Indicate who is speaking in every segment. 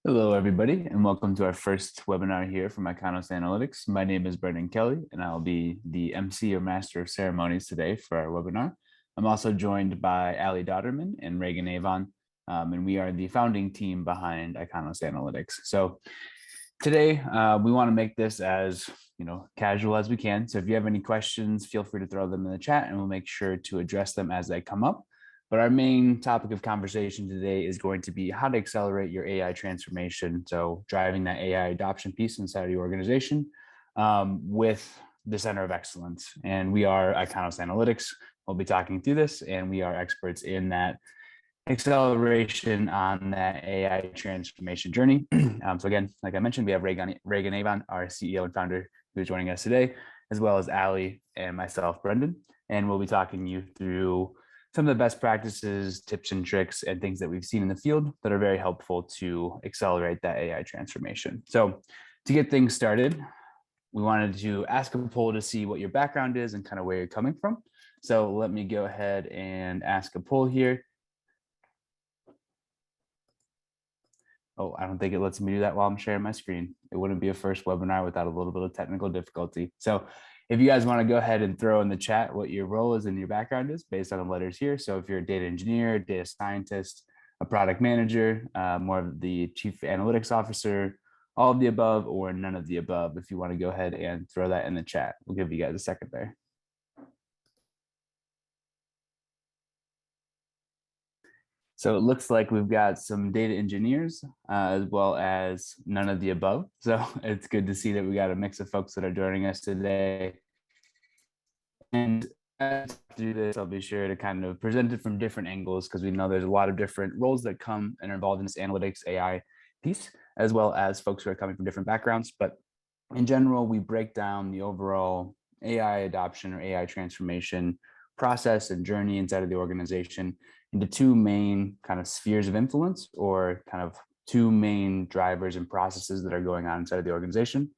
Speaker 1: Hello, everybody, and welcome to our first webinar here from Iconos Analytics. My name is Brendan Kelly, and I'll be the MC or Master of Ceremonies today for our webinar. I'm also joined by Ali Dodderman and Reagan Avon, and we are the founding team behind Iconos Analytics. So today, we want to make this as casual as we can. So if you have any questions, feel free to throw them in the chat, and we'll make sure to address them as they come up. But our main topic of conversation today is going to be how to accelerate your AI transformation. So driving that AI adoption piece inside of your organization with the Center of Excellence. And we are Iconos Analytics. We'll be talking through this, and we are experts in that acceleration on that AI transformation journey. So again, like I mentioned, we have Reagan Avon, our CEO and founder, who's joining us today, as well as Ali and myself, Brendan. And we'll be talking you through some of the best practices, tips and tricks, and things that we've seen in the field that are very helpful to accelerate that AI transformation. So to get things started, we wanted to ask a poll to see what your background is and kind of where you're coming from. So let me go ahead and ask a poll here. Oh, I don't think it lets me do that while I'm sharing my screen. It wouldn't be a first webinar without a little bit of technical difficulty. So if you guys want to go ahead and throw in the chat what your role is and your background is based on the letters here. So if you're a data engineer, data scientist, a product manager, more of the chief analytics officer, all of the above or none of the above, if you want to go ahead and throw that in the chat, we'll give you guys a second there. So it looks like we've got some data engineers as well as none of the above. So it's good to see that we got a mix of folks that are joining us today. And as I do this, I'll be sure to kind of present it from different angles because we know there's a lot of different roles that come and are involved in this analytics AI piece, as well as folks who are coming from different backgrounds. But in general, we break down the overall AI adoption or AI transformation process and journey inside of the organization into two main kind of spheres of influence or kind of two main drivers and processes that are going on inside of the organization.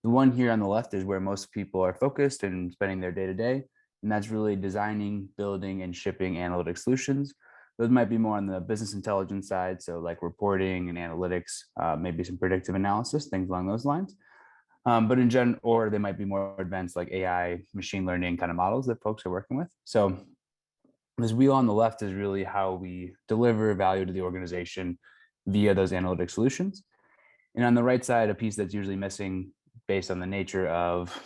Speaker 1: The one here on the left is where most people are focused and spending their day to day, and that's really designing, building, and shipping analytic solutions. Those might be more on the business intelligence side, so like reporting and analytics, maybe some predictive analysis, things along those lines. But in general, or they might be more advanced like AI, machine learning kind of models that folks are working with. So this wheel on the left is really how we deliver value to the organization via those analytic solutions. And on the right side, a piece that's usually missing based on the nature of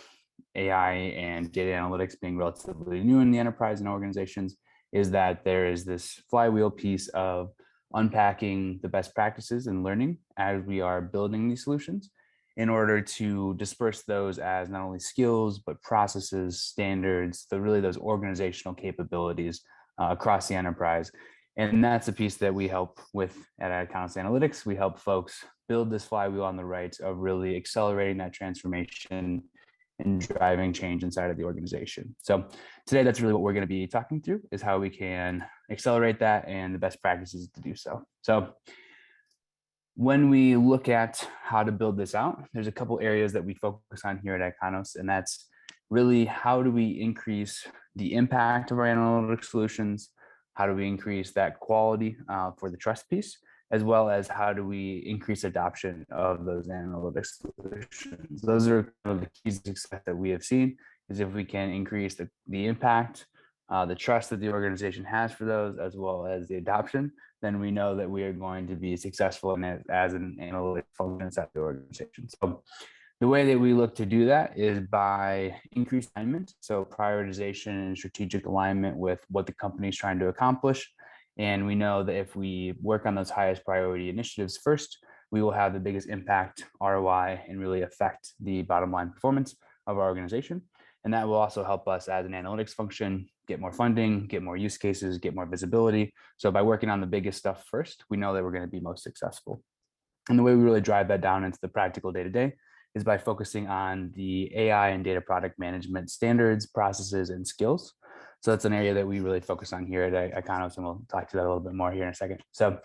Speaker 1: AI and data analytics being relatively new in the enterprise and organizations is that there is this flywheel piece of unpacking the best practices and learning as we are building these solutions in order to disperse those as not only skills, but processes, standards, really those organizational capabilities across the enterprise. And that's a piece that we help with at Iconos Analytics. We help folks build this flywheel on the right of really accelerating that transformation and driving change inside of the organization. So today, that's really what we're going to be talking through is how we can accelerate that and the best practices to do so. So when we look at how to build this out, there's a couple areas that we focus on here at Iconos, and that's really how do we increase the impact of our analytic solutions? How do we increase that quality for the trust piece, as well as how do we increase adoption of those analytic solutions? Those are kind of the keys to success that we have seen is if we can increase the impact, the trust that the organization has for those, as well as the adoption, then we know that we are going to be successful in it as an analytic function inside the organization. So the way that we look to do that is by increased alignment, so prioritization and strategic alignment with what the company is trying to accomplish. And we know that if we work on those highest priority initiatives first, we will have the biggest impact, ROI, and really affect the bottom line performance of our organization. And that will also help us as an analytics function get more funding, get more use cases, get more visibility. So by working on the biggest stuff first, we know that we're going to be most successful. And the way we really drive that down into the practical day-to-day is by focusing on the AI and data product management standards, processes, and skills. So that's an area that we really focus on here at Iconos, and we'll talk to that a little bit more here in a second. So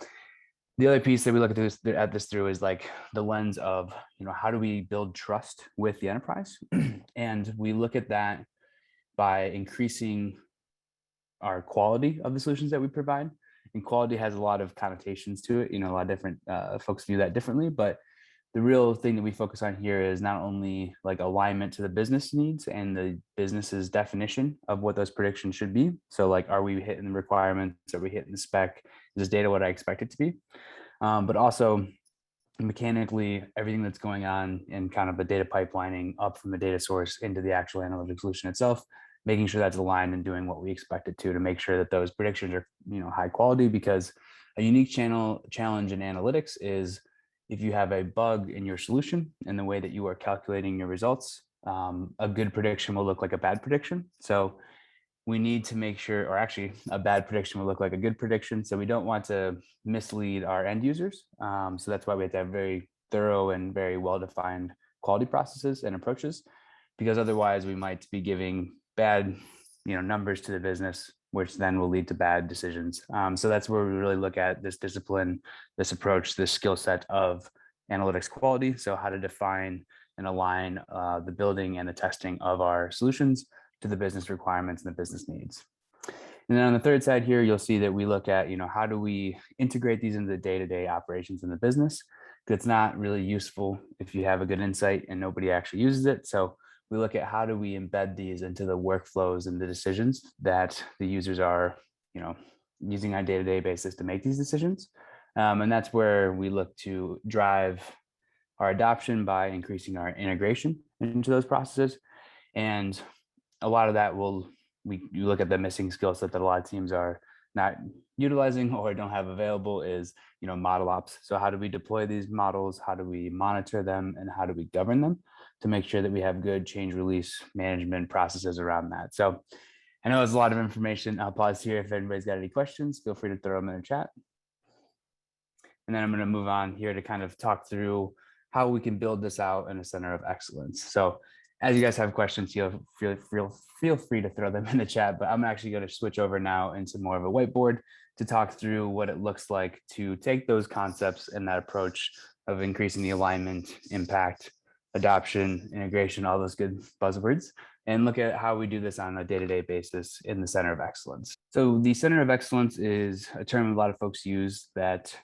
Speaker 1: the other piece that we look at this through is like the lens of, how do we build trust with the enterprise? And we look at that by increasing our quality of the solutions that we provide, And quality has a lot of connotations to it. You know, a lot of different folks view that differently, but the real thing that we focus on here is not only like alignment to the business needs and the business's definition of what those predictions should be. So like, are we hitting the requirements? Are we hitting the spec? Is this data what I expect it to be? But also mechanically, everything that's going on in kind of the data pipelining up from the data source into the actual analytic solution itself, making sure that's aligned and doing what we expect it to make sure that those predictions are, you know, high quality. Because a unique challenge in analytics is if you have a bug in your solution and the way that you are calculating your results, a good prediction will look like a bad prediction. So we need to make sure, or actually a bad prediction will look like a good prediction. So we don't want to mislead our end users. So that's why we have to have very thorough and very well-defined quality processes and approaches, because otherwise we might be giving bad, you know, numbers to the business, which then will lead to bad decisions. So that's where we really look at this discipline, this approach, this skill set of analytics quality. So how to define and align the building and the testing of our solutions to the business requirements and the business needs. And then on the third side here, you'll see that we look at, you know, how do we integrate these into the day-to-day operations in the business? Because it's not really useful if you have a good insight and nobody actually uses it. So we look at how do we embed these into the workflows and the decisions that the users are, you know, using on a day-to-day basis to make these decisions. And that's where we look to drive our adoption by increasing our integration into those processes. And a lot of that you look at the missing skill set that a lot of teams are not utilizing or don't have available is, you know, model ops. So how do we deploy these models? How do we monitor them? And how do we govern them to make sure that we have good change release management processes around that? So I know it's a lot of information. I'll pause here. If anybody's got any questions, feel free to throw them in the chat. And then I'm going to move on here to kind of talk through how we can build this out in a center of excellence. So as you guys have questions, feel free to throw them in the chat, but I'm actually going to switch over now into more of a whiteboard to talk through what it looks like to take those concepts and that approach of increasing the alignment, impact, adoption, integration, all those good buzzwords, and look at how we do this on a day-to-day basis in the center of excellence. So the center of excellence is a term a lot of folks use that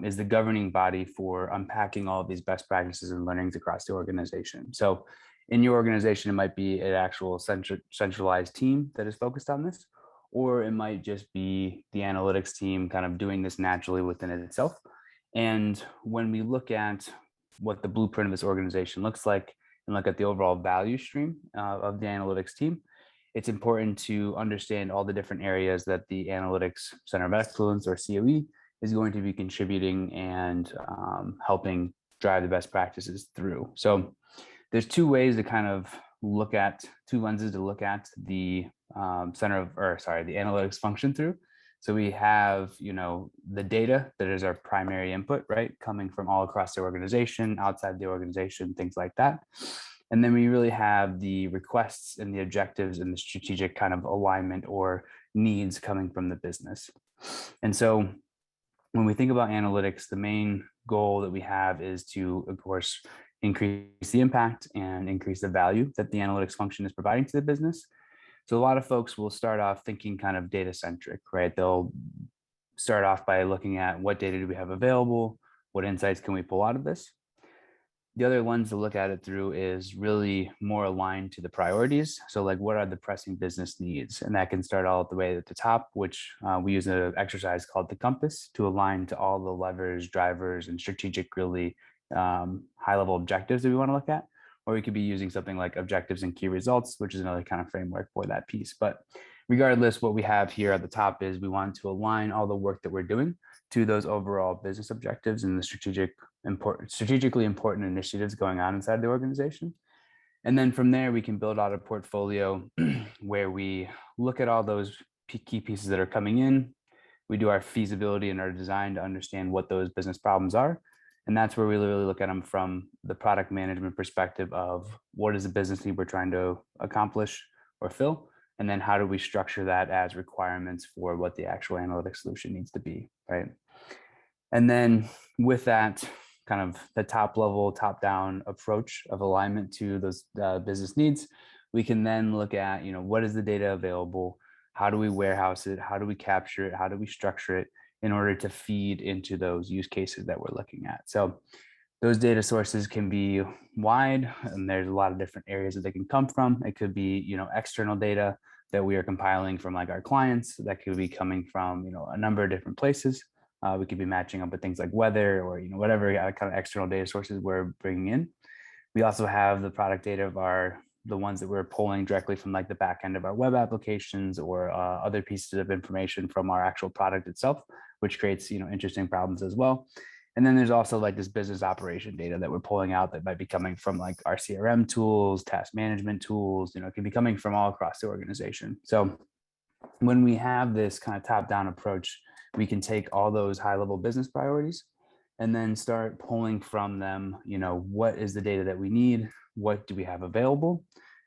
Speaker 1: is the governing body for unpacking all of these best practices and learnings across the organization. So in your organization, it might be an actual centralized team that is focused on this, or it might just be the analytics team kind of doing this naturally within it itself. And when we look at what the blueprint of this organization looks like and look at the overall value stream of the analytics team, it's important to understand all the different areas that the Analytics Center of Excellence, or COE, is going to be contributing and helping drive the best practices through. So there's two lenses to look at the the analytics function through. So we have, you know, the data that is our primary input, right? Coming from all across the organization, outside the organization, things like that. And then we really have the requests and the objectives and the strategic kind of alignment or needs coming from the business. And so when we think about analytics, the main goal that we have is to, of course, increase the impact and increase the value that the analytics function is providing to the business. So a lot of folks will start off thinking kind of data centric, right? They'll start off by looking at what data do we have available? What insights can we pull out of this? The other lens to look at it through is really more aligned to the priorities. So like, what are the pressing business needs? And that can start all the way at the top, which we use an exercise called the compass to align to all the levers, drivers, and strategic really high level objectives that we want to look at. Or we could be using something like objectives and key results, which is another kind of framework for that piece. But regardless, what we have here at the top is we want to align all the work that we're doing to those overall business objectives and the strategically important initiatives going on inside the organization. And then from there, we can build out a portfolio where we look at all those key pieces that are coming in. We do our feasibility and our design to understand what those business problems are. And that's where we really look at them from the product management perspective of what is the business need we're trying to accomplish or fill, and then how do we structure that as requirements for what the actual analytics solution needs to be, right? And then with that kind of the top level, top down approach of alignment to those business needs, we can then look at, you know, what is the data available? How do we warehouse it? How do we capture it? How do we structure it in order to feed into those use cases that we're looking at? So those data sources can be wide, and there's a lot of different areas that they can come from. It could be, external data that we are compiling from like our clients. That could be coming from, a number of different places. We could be matching up with things like weather or, whatever kind of external data sources we're bringing in. We also have the product data of the ones that we're pulling directly from like the back end of our web applications or other pieces of information from our actual product itself, which creates, interesting problems as well. And then there's also like this business operation data that we're pulling out that might be coming from like our CRM tools, task management tools, it can be coming from all across the organization. So when we have this kind of top-down approach, we can take all those high-level business priorities and then start pulling from them, what is the data that we need? What do we have available?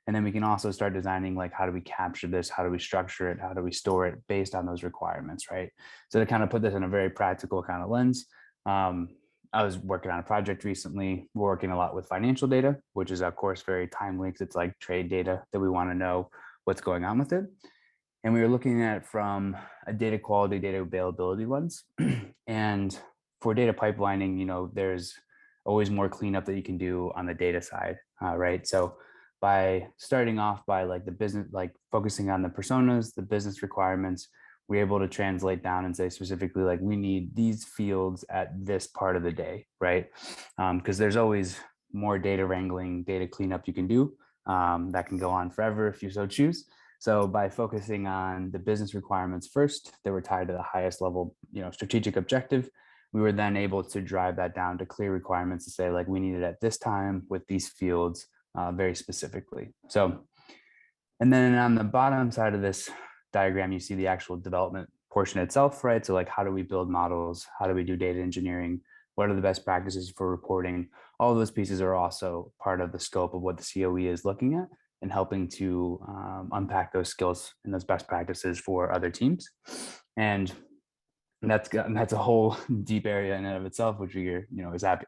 Speaker 1: And then we can also start designing, like, how do we capture this? How do we structure it? How do we store it based on those requirements, right? So to kind of put this in a very practical kind of lens, I was working on a project recently, working a lot with financial data, which is of course very timely because it's like trade data that we want to know what's going on with it. And we were looking at it from a data quality, data availability lens. And for data pipelining, there's always more cleanup that you can do on the data side, right? So by starting off by like the business, like focusing on the personas, the business requirements, we're able to translate down and say specifically, like, we need these fields at this part of the day, right? Because there's always more data wrangling, data cleanup you can do that can go on forever if you so choose. So by focusing on the business requirements first that were tied to the highest level, strategic objective, we were then able to drive that down to clear requirements to say, like, we need it at this time with these fields very specifically. So, and then on the bottom side of this diagram, you see the actual development portion itself, right? So like, how do we build models? How do we do data engineering? What are the best practices for reporting? All of those pieces are also part of the scope of what the COE is looking at and helping to unpack those skills and those best practices for other teams. And that's a whole deep area in and of itself, which we are,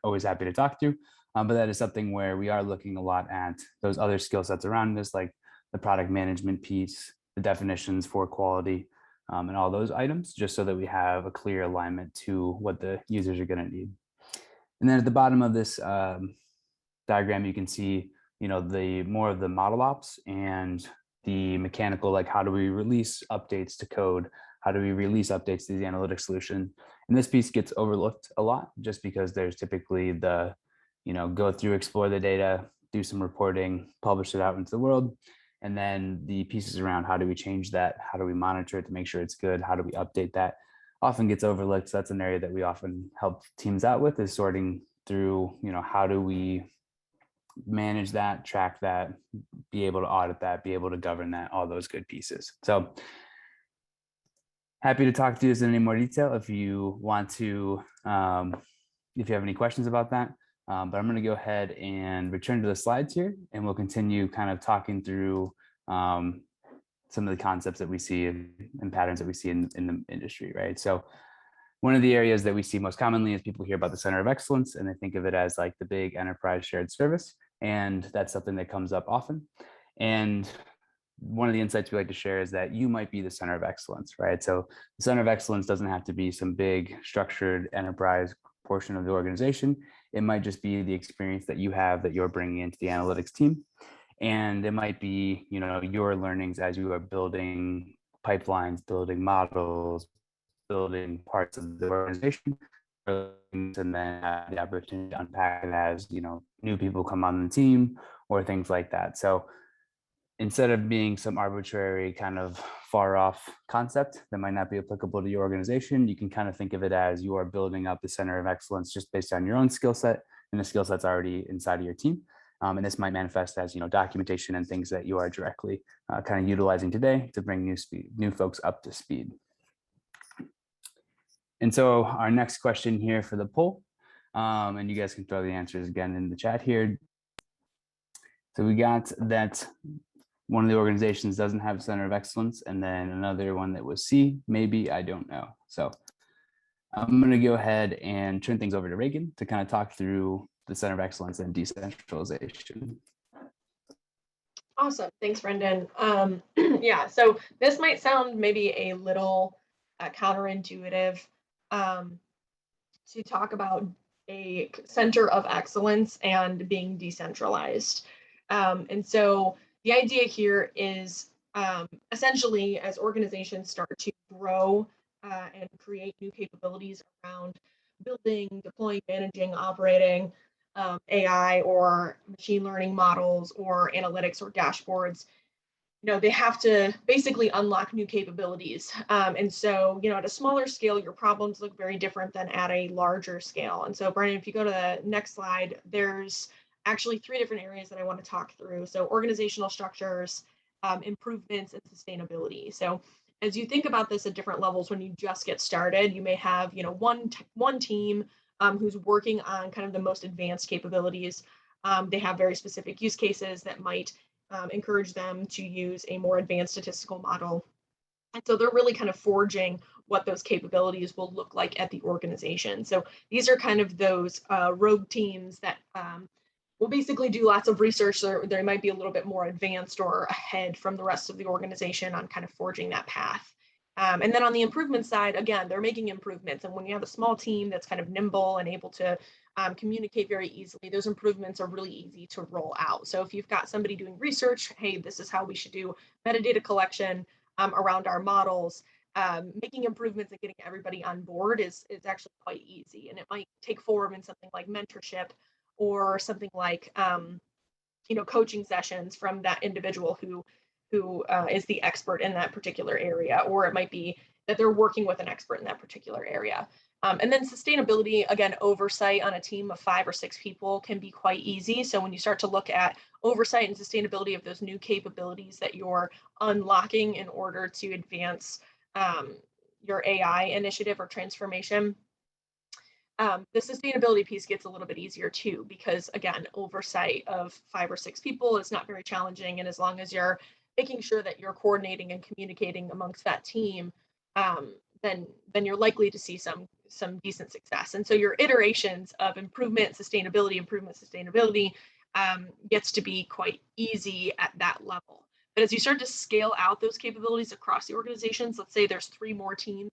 Speaker 1: always happy to talk to. But that is something where we are looking a lot at those other skill sets around this, like the product management piece, the definitions for quality, and all those items, just so that we have a clear alignment to what the users are going to need. And then at the bottom of this diagram, you can see, the more of the model ops and the mechanical, like, how do we release updates to code? How do we release updates to the analytics solution? And this piece gets overlooked a lot just because there's typically the, go through, explore the data, do some reporting, publish it out into the world. And then the pieces around how do we change that? How do we monitor it to make sure it's good? How do we update that? Often gets overlooked. So that's an area that we often help teams out with, is sorting through, how do we manage that, track that, be able to audit that, be able to govern that, all those good pieces. So happy to talk to you in any more detail if you want to, if you have any questions about that. But I'm going to go ahead and return to the slides here, and we'll continue kind of talking through some of the concepts that we see and patterns that we see in the industry, right? So one of the areas that we see most commonly is people hear about the center of excellence, and they think of it as like the big enterprise shared service. And that's something that comes up often. And one of the insights we like to share is that you might be the center of excellence, right? So the center of excellence doesn't have to be some big structured enterprise portion of the organization. It might just be the experience that you have that you're bringing into the analytics team. And it might be, your learnings as you are building pipelines, building models, building parts of the organization, and then the opportunity to unpack it as, new people come on the team or things like that. So instead of being some arbitrary kind of far off concept that might not be applicable to your organization, you can kind of think of it as you are building up the center of excellence just based on your own skill set and the skill sets already inside of your team. And this might manifest as, documentation and things that you are directly kind of utilizing today to bring new folks up to speed. And so our next question here for the poll, and you guys can throw the answers again in the chat here. So we got that one of the organizations doesn't have a center of excellence, and then another one that was C, maybe, I don't know. So I'm going to go ahead and turn things over to Reagan to kind of talk through the center of excellence and decentralization.
Speaker 2: Awesome. Thanks, Brendan. Yeah, so this might sound maybe a little counterintuitive um, to talk about a center of excellence and being decentralized. And so the idea here is essentially as organizations start to grow and create new capabilities around building, deploying, managing, operating AI or machine learning models or analytics or dashboards, they have to basically unlock new capabilities. And so, at a smaller scale, your problems look very different than at a larger scale. And so, Brian, if you go to the next slide, there's actually 3 different areas that I want to talk through. So organizational structures, improvements, and sustainability. So as you think about this at different levels, when you just get started, you may have, one team who's working on kind of the most advanced capabilities. They have very specific use cases that might encourage them to use a more advanced statistical model. And so they're really kind of forging what those capabilities will look like at the organization. So these are kind of those rogue teams that will basically do lots of research. So they might be a little bit more advanced or ahead from the rest of the organization on kind of forging that path. And then on the improvement side, again, they're making improvements. And when you have a small team that's kind of nimble and able to communicate very easily, those improvements are really easy to roll out. So if you've got somebody doing research, hey, this is how we should do metadata collection around our models, making improvements and getting everybody on board is actually quite easy. And it might take form in something like mentorship or something like coaching sessions from that individual who is the expert in that particular area, or it might be that they're working with an expert in that particular area. And then sustainability, again, oversight on a team of 5 or 6 people can be quite easy. So when you start to look at oversight and sustainability of those new capabilities that you're unlocking in order to advance your AI initiative or transformation, the sustainability piece gets a little bit easier too, because again, oversight of 5 or 6 people is not very challenging. And as long as you're making sure that you're coordinating and communicating amongst that team, then you're likely to see some decent success. And so your iterations of improvement, sustainability, gets to be quite easy at that level. But as you start to scale out those capabilities across the organizations, let's say there's 3 more teams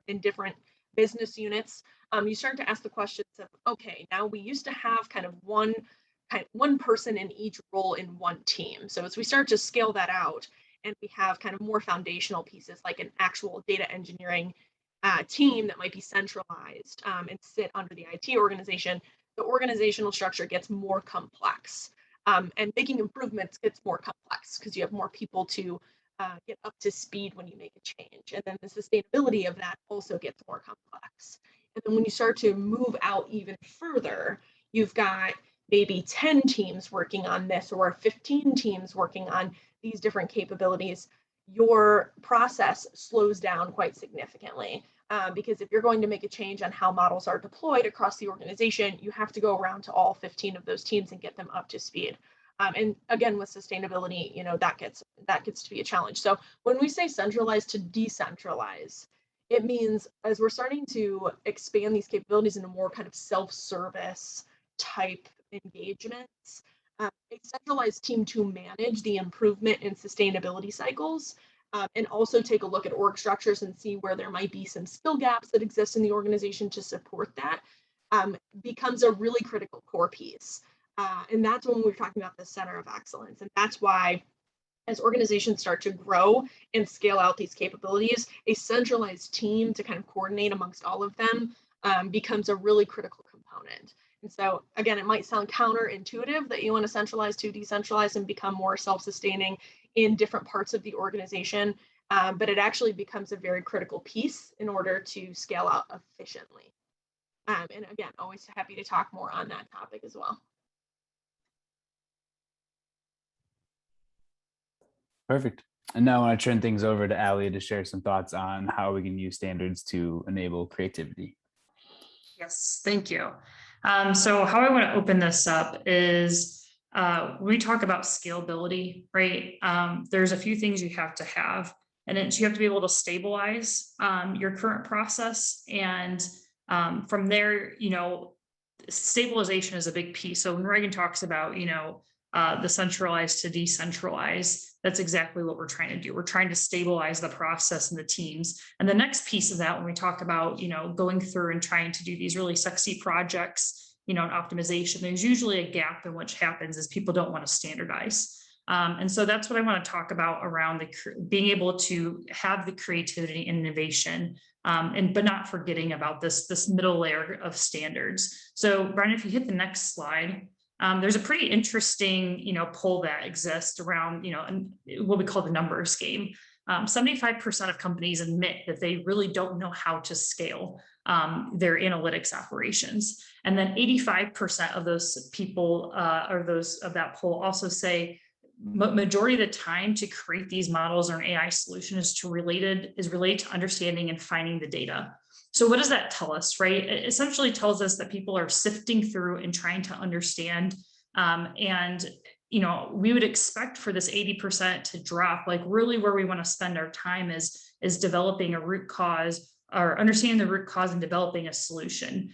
Speaker 2: in different business units, you start to ask the questions of, okay, now we used to have kind of one person in each role in one team. So as we start to scale that out and we have kind of more foundational pieces like an actual data engineering team that might be centralized and sit under the IT organization, the organizational structure gets more complex. And making improvements gets more complex because you have more people to get up to speed when you make a change. And then the sustainability of that also gets more complex. And then when you start to move out even further, you've got maybe 10 teams working on this or 15 teams working on these different capabilities. Your process slows down quite significantly because if you're going to make a change on how models are deployed across the organization, you have to go around to all 15 of those teams and get them up to speed. And again, with sustainability, that gets to be a challenge. So when we say centralize to decentralize, it means as we're starting to expand these capabilities into more kind of self-service type engagements, a centralized team to manage the improvement and sustainability cycles, and also take a look at org structures and see where there might be some skill gaps that exist in the organization to support that, becomes a really critical core piece. And that's when we're talking about the center of excellence. And that's why as organizations start to grow and scale out these capabilities, a centralized team to kind of coordinate amongst all of them becomes a really critical component. And so again, it might sound counterintuitive that you want to centralize to decentralize and become more self-sustaining in different parts of the organization, but it actually becomes a very critical piece in order to scale out efficiently. And again, always happy to talk more on that topic as well.
Speaker 1: Perfect. And now I want to turn things over to Ali to share some thoughts on how we can use standards to enable creativity.
Speaker 3: Yes, thank you. So how I want to open this up is when we talk about scalability, right? There's a few things you have to have, and it's you have to be able to stabilize your current process. And from there, stabilization is a big piece. So when Reagan talks about, the centralized to decentralize. That's exactly what we're trying to do. We're trying to stabilize the process and the teams. And the next piece of that, when we talk about, going through and trying to do these really sexy projects, in optimization, there's usually a gap in which happens is people don't want to standardize. And so that's what I want to talk about around being able to have the creativity and innovation, but not forgetting about this middle layer of standards. So Brian, if you hit the next slide, there's a pretty interesting, poll that exists around, what we call the numbers game. 75% of companies admit that they really don't know how to scale their analytics operations. And then 85% of those people or those of that poll also say majority of the time to create these models or an AI solution is related to understanding and finding the data. So what does that tell us, right? It essentially tells us that people are sifting through and trying to understand. And we would expect for this 80% to drop. Like really where we want to spend our time is developing a root cause or understanding the root cause and developing a solution.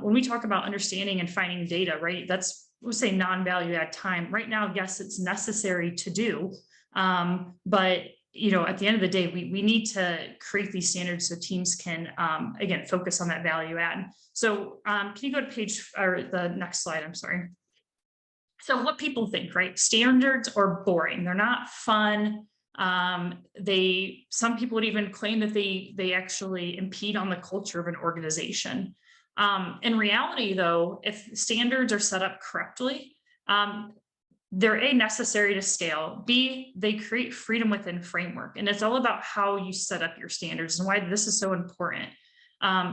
Speaker 3: When we talk about understanding and finding data, right, that's, we'll say non-value add time. Right now, yes, it's necessary to do, but at the end of the day, we need to create these standards so teams can, again, focus on that value add. So can you go to page or the next slide? I'm sorry. So what people think, right? Standards are boring. They're not fun. Some people would even claim that they actually impede on the culture of an organization. In reality, though, if standards are set up correctly, they're A, necessary to scale, B, they create freedom within framework. And it's all about how you set up your standards and why this is so important.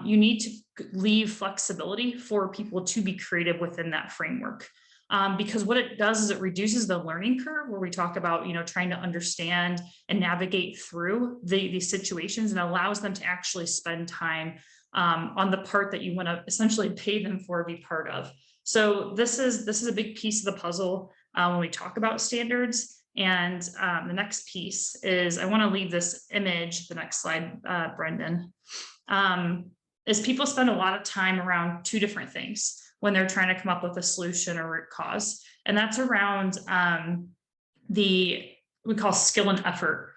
Speaker 3: You need to leave flexibility for people to be creative within that framework. Because what it does is it reduces the learning curve where we talk about, trying to understand and navigate through these situations and allows them to actually spend time on the part that you want to essentially pay them for be part of. So this is a big piece of the puzzle when we talk about standards. And the next piece is I want to leave this image, the next slide, Brendan, is people spend a lot of time around two different things when they're trying to come up with a solution or root cause. And that's around we call skill and effort.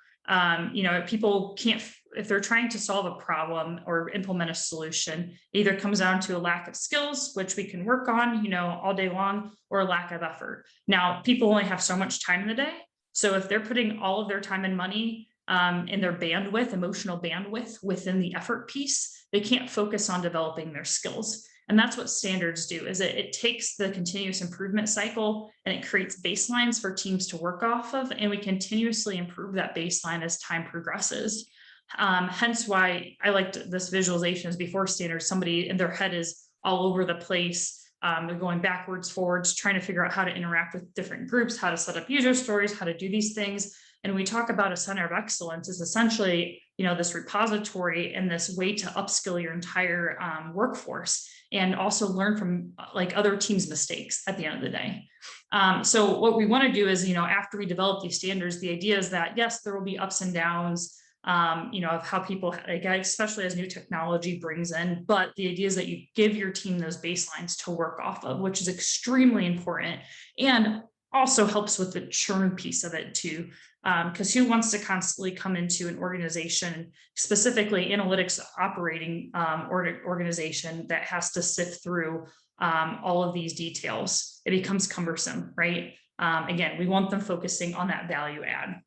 Speaker 3: People can't, if they're trying to solve a problem or implement a solution, it either comes down to a lack of skills, which we can work on, all day long, or a lack of effort. Now, people only have so much time in the day. So if they're putting all of their time and money and their bandwidth, emotional bandwidth within the effort piece, they can't focus on developing their skills. And that's what standards do, is it takes the continuous improvement cycle and it creates baselines for teams to work off of, and we continuously improve that baseline as time progresses. Hence why I liked this visualization is before standards, somebody in their head is all over the place. They're going backwards, forwards, trying to figure out how to interact with different groups, how to set up user stories, how to do these things. And we talk about a center of excellence is essentially, this repository and this way to upskill your entire workforce and also learn from like other teams' mistakes at the end of the day. So what we want to do is, after we develop these standards, the idea is that, yes, there will be ups and downs, of how people, especially as new technology brings in, but the idea is that you give your team those baselines to work off of, which is extremely important and also helps with the churn piece of it too. Because who wants to constantly come into an organization, specifically analytics operating organization that has to sift through all of these details? It becomes cumbersome, right? Again, we want them focusing on that value add.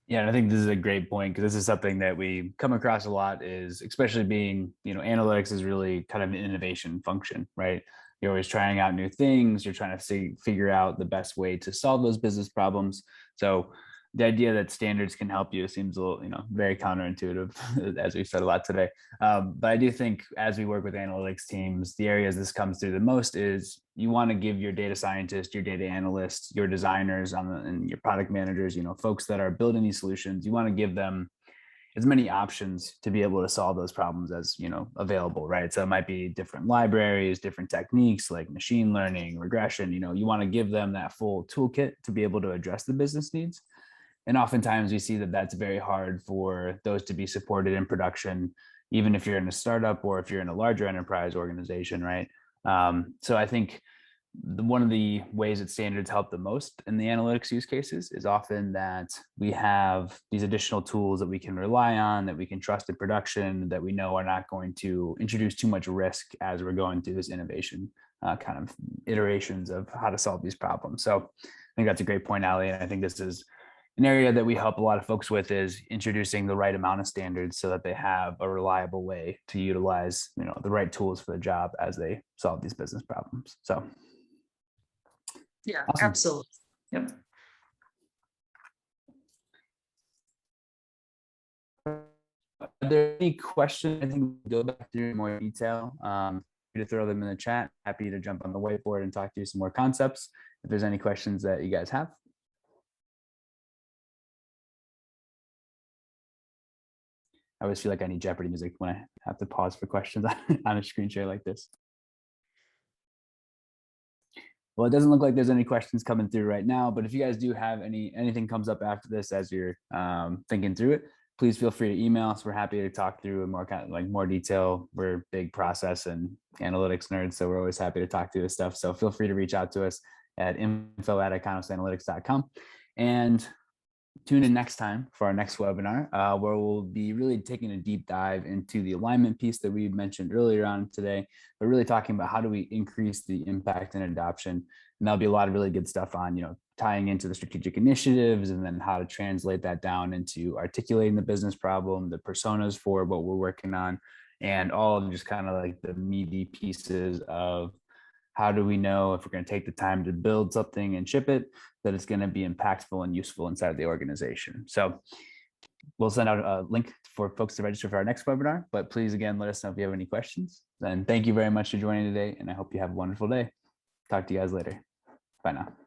Speaker 1: Yeah, and I think this is a great point because this is something that we come across a lot is especially being, analytics is really kind of an innovation function, right? You're always trying out new things. You're trying to figure out the best way to solve those business problems. So the idea that standards can help you seems a little, very counterintuitive, as we've said a lot today. But I do think as we work with analytics teams, the areas this comes through the most is you want to give your data scientists, your data analysts, your designers and your product managers, folks that are building these solutions, you want to give them as many options to be able to solve those problems as available, right? So it might be different libraries, different techniques like machine learning, regression. You want to give them that full toolkit to be able to address the business needs. And oftentimes we see that that's very hard for those to be supported in production, even if you're in a startup or if you're in a larger enterprise organization, right? So I think one of the ways that standards help the most in the analytics use cases is often that we have these additional tools that we can rely on, that we can trust in production, that we know are not going to introduce too much risk as we're going through this innovation kind of iterations of how to solve these problems. So I think that's a great point, Ali. And I think this is an area that we help a lot of folks with, is introducing the right amount of standards so that they have a reliable way to utilize, the right tools for the job as they solve these business problems. So
Speaker 3: yeah,
Speaker 1: awesome.
Speaker 3: absolutely. Yep.
Speaker 1: Are there any questions? I think we'll go back through in more detail. To throw them in the chat. Happy to jump on the whiteboard and talk to you some more concepts if there's any questions that you guys have. I always feel like I need Jeopardy music when I have to pause for questions on a screen share like this. Well, it doesn't look like there's any questions coming through right now, but if you guys do have anything comes up after this as you're thinking through it, please feel free to email us. We're happy to talk through in more more detail. We're big process and analytics nerds, so we're always happy to talk through this stuff. So feel free to reach out to us at info@iconosanalytics.com. And tune in next time for our next webinar, where we'll be really taking a deep dive into the alignment piece that we mentioned earlier on today, but really talking about how do we increase the impact and adoption. And there'll be a lot of really good stuff on, tying into the strategic initiatives, and then how to translate that down into articulating the business problem, the personas for what we're working on, and all of just kind of like the meaty pieces of how do we know if we're going to take the time to build something and ship it, that it's going to be impactful and useful inside of the organization. So we'll send out a link for folks to register for our next webinar, but please, again, let us know if you have any questions. And thank you very much for joining today, and I hope you have a wonderful day. Talk to you guys later. Bye now.